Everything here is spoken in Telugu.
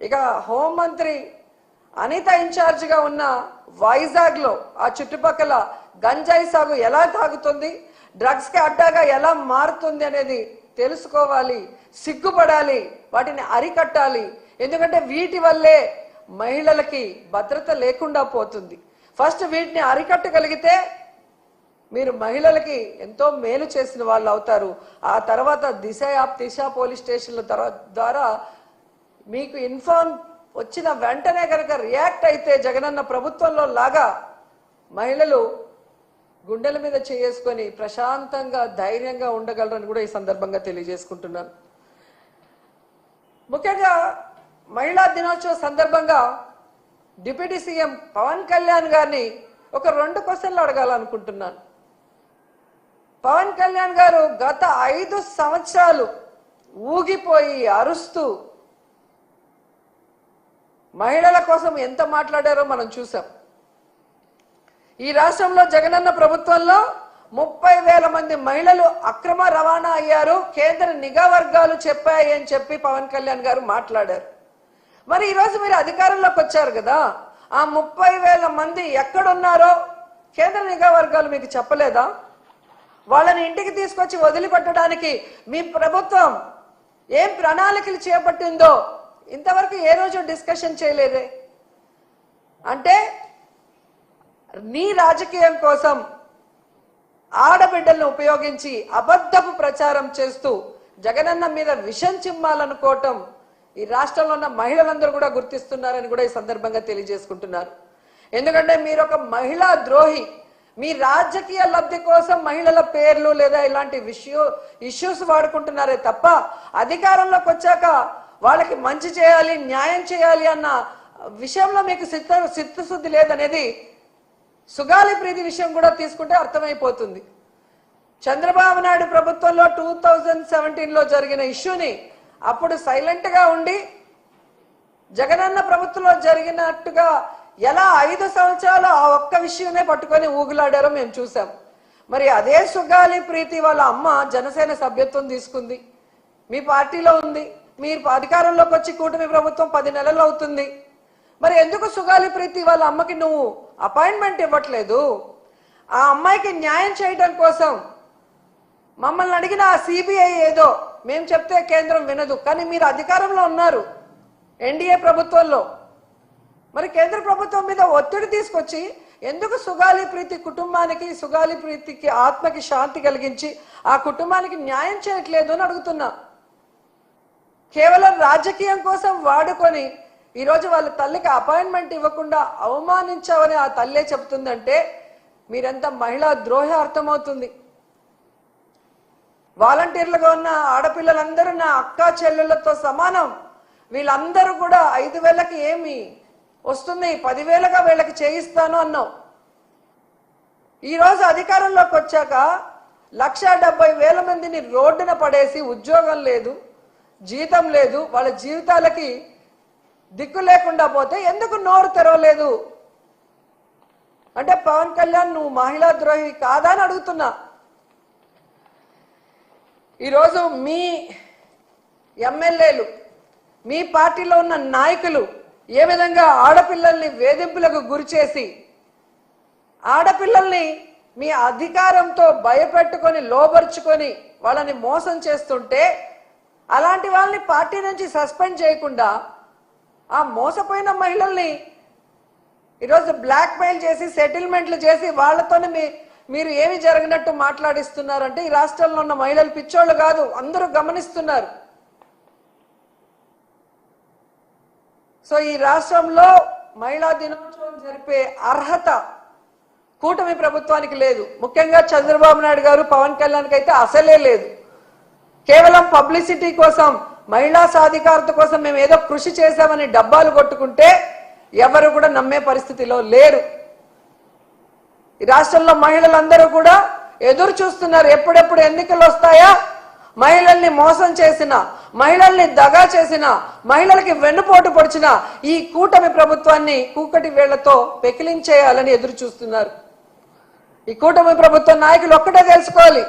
ఇక హోంమంత్రి అనిత ఇన్ఛార్జిగా ఉన్న వైజాగ్లో ఆ చుట్టుపక్కల గంజాయి సాగు ఎలా తాగుతుంది, డ్రగ్స్కి అడ్డాగా ఎలా మారుతుంది అనేది తెలుసుకోవాలి, సిగ్గుపడాలి, వాటిని అరికట్టాలి. ఎందుకంటే వీటి వల్లే మహిళలకి భద్రత లేకుండా పోతుంది. ఫస్ట్ వీటిని అరికట్టగలిగితే మీరు మహిళలకి ఎంతో మేలు చేసిన వాళ్ళు అవుతారు. ఆ తర్వాత దిశ పోలీస్ స్టేషన్ల ద్వారా మీకు ఇన్ఫార్మ్ వచ్చిన వెంటనే కనుక రియాక్ట్ అయితే జగనన్న ప్రభుత్వంలో లాగా మహిళలు గుండెల మీద చేసుకొని ప్రశాంతంగా ధైర్యంగా ఉండగలరని కూడా ఈ సందర్భంగా తెలియజేసుకుంటున్నాను. ముఖ్యంగా మహిళా దినోత్సవ సందర్భంగా డిప్యూటీ సీఎం పవన్ కళ్యాణ్ గారిని ఒక 2 క్వశ్చన్లు అడగాలనుకుంటున్నాను. పవన్ కళ్యాణ్ గారు గత 5 సంవత్సరాలు ఊగిపోయి అరుస్తూ మహిళల కోసం ఎంత మాట్లాడారో మనం చూసాం. ఈ రాష్ట్రంలో జగనన్న ప్రభుత్వంలో 30,000 మంది మహిళలు అక్రమ రవాణా అయ్యారు, కేంద్ర నిఘా వర్గాలు చెప్పాయి అని చెప్పి పవన్ కళ్యాణ్ గారు మాట్లాడారు. మరి ఈరోజు మీరు అధికారంలోకి వచ్చారు కదా, ఆ 30,000 మంది ఎక్కడున్నారో కేంద్ర నిఘా వర్గాలు మీకు చెప్పలేదా? వాళ్ళని ఇంటికి తీసుకొచ్చి వదిలిపెట్టడానికి మీ ప్రభుత్వం ఏం ప్రణాళికలు చేపట్టిందో ఇంతవరకు ఏ రోజు డిస్కషన్ చేయలేదే. అంటే నీ రాజకీయం కోసం ఆడబిడ్డలను ఉపయోగించి అబద్ధపు ప్రచారం చేస్తూ జగనన్న మీద విషం చిమ్మాలనుకోవటం ఈ రాష్ట్రంలో ఉన్న మహిళలందరూ కూడా గుర్తిస్తున్నారని కూడా ఈ సందర్భంగా తెలియజేసుకుంటున్నారు. ఎందుకంటే మీరు ఒక మహిళా ద్రోహి. మీ రాజకీయ లబ్ధి కోసం మహిళల పేర్లు లేదా ఇలాంటి ఇష్యూస్ వాడుకుంటున్నారే తప్ప అధికారంలోకి వచ్చాక వాళ్ళకి మంచి చేయాలి, న్యాయం చేయాలి అన్న విషయంలో మీకు చిత్తశుద్ధి లేదనేది సుగాలి ప్రీతి విషయం కూడా తీసుకుంటే అర్థమైపోతుంది. చంద్రబాబు నాయుడు ప్రభుత్వంలో 2017లో జరిగిన ఇష్యూని అప్పుడు సైలెంట్ గా ఉండి జగనన్న ప్రభుత్వంలో జరిగినట్టుగా ఎలా 5 సంవత్సరాలు ఆ ఒక్క విషయమే పట్టుకొని ఊగులాడారో మేము చూసాం. మరి అదే సుగాలి ప్రీతి వాళ్ళ అమ్మ జనసేన సభ్యత్వం తీసుకుంది, మీ పార్టీలో ఉంది, మీరు అధికారంలోకి వచ్చి కూటమి ప్రభుత్వం 10 నెలలు అవుతుంది. మరి ఎందుకు సుగాలి ప్రీతి వాళ్ళ అమ్మకి నువ్వు అపాయింట్మెంట్ ఇవ్వట్లేదు? ఆ అమ్మాయికి న్యాయం చేయడం కోసం మమ్మల్ని అడిగిన ఆ సిబిఐ ఏదో మేము చెప్తే కేంద్రం వినదు, కానీ మీరు అధికారంలో ఉన్నారు ఎన్డీఏ ప్రభుత్వంలో. మరి కేంద్ర ప్రభుత్వం మీద ఒత్తిడి తీసుకొచ్చి ఎందుకు సుగాలి ప్రీతి కుటుంబానికి, సుగాలి ప్రీతికి ఆత్మకి శాంతి కలిగించి ఆ కుటుంబానికి న్యాయం చేయట్లేదు అని అడుగుతున్నా. కేవలం రాజకీయం కోసం వాడుకొని ఈరోజు వాళ్ళ తల్లికి అపాయింట్మెంట్ ఇవ్వకుండా అవమానించావని ఆ తల్లే చెప్తుందంటే మీరెంత మహిళా ద్రోహి అర్థమవుతుంది. వాలంటీర్లుగా ఉన్న ఆడపిల్లలందరూ నా అక్క చెల్లెళ్లతో సమానం. వీళ్ళందరూ కూడా 5,000కి ఏమి వస్తుంది, 10,000గా వీళ్ళకి చేయిస్తాను అన్నావు. ఈరోజు అధికారంలోకి వచ్చాక 1,70,000 మందిని రోడ్డున పడేసి ఉద్యోగం లేదు, జీతం లేదు, వాళ్ళ జీవితాలకి దిక్కు లేకుండా పోతే ఎందుకు నోరు తెరవలేదు? అంటే పవన్ కళ్యాణ్ నువ్వు మహిళా ద్రోహి కాదా అని అడుగుతున్నా. ఈరోజు మీ ఎమ్మెల్యేలు, మీ పార్టీలో ఉన్న నాయకులు ఏ విధంగా ఆడపిల్లల్ని వేధింపులకు గురి చేసి ఆడపిల్లల్ని మీ అధికారంతో భయపెట్టుకొని లోబర్చుకొని వాళ్ళని మోసం చేస్తుంటే అలాంటి వాళ్ళని పార్టీ నుంచి సస్పెండ్ చేయకుండా ఆ మోసపోయిన మహిళల్ని ఈరోజు బ్లాక్ మెయిల్ చేసి సెటిల్మెంట్లు చేసి వాళ్ళతోనే మీరు ఏమి జరిగినట్టు మాట్లాడిస్తున్నారంటే ఈ రాష్ట్రంలో ఉన్న మహిళలు పిచ్చోళ్ళు కాదు, అందరూ గమనిస్తున్నారు. సో ఈ రాష్ట్రంలో మహిళా దినోత్సవం జరిపే అర్హత కూటమి ప్రభుత్వానికి లేదు. ముఖ్యంగా చంద్రబాబు నాయుడు గారు, పవన్ కళ్యాణ్కి అయితే అసలే లేదు. కేవలం పబ్లిసిటీ కోసం, మహిళా సాధికారత కోసం మేము ఏదో కృషి చేశామని డబ్బాలు కొట్టుకుంటే ఎవరు కూడా నమ్మే పరిస్థితిలో లేరు. ఈ రాష్ట్రంలో మహిళలందరూ కూడా ఎదురు చూస్తున్నారు, ఎప్పుడెప్పుడు ఎన్నికలు వస్తాయా, మహిళల్ని మోసం చేసిన, మహిళల్ని దగా చేసిన, మహిళలకి వెన్నుపోటు పొడిచిన ఈ కూటమి ప్రభుత్వాన్ని కూకటి వేళ్లతో పెకిలించేయాలని ఎదురు చూస్తున్నారు. ఈ కూటమి ప్రభుత్వ నాయకులు ఒక్కటే తెలుసుకోవాలి,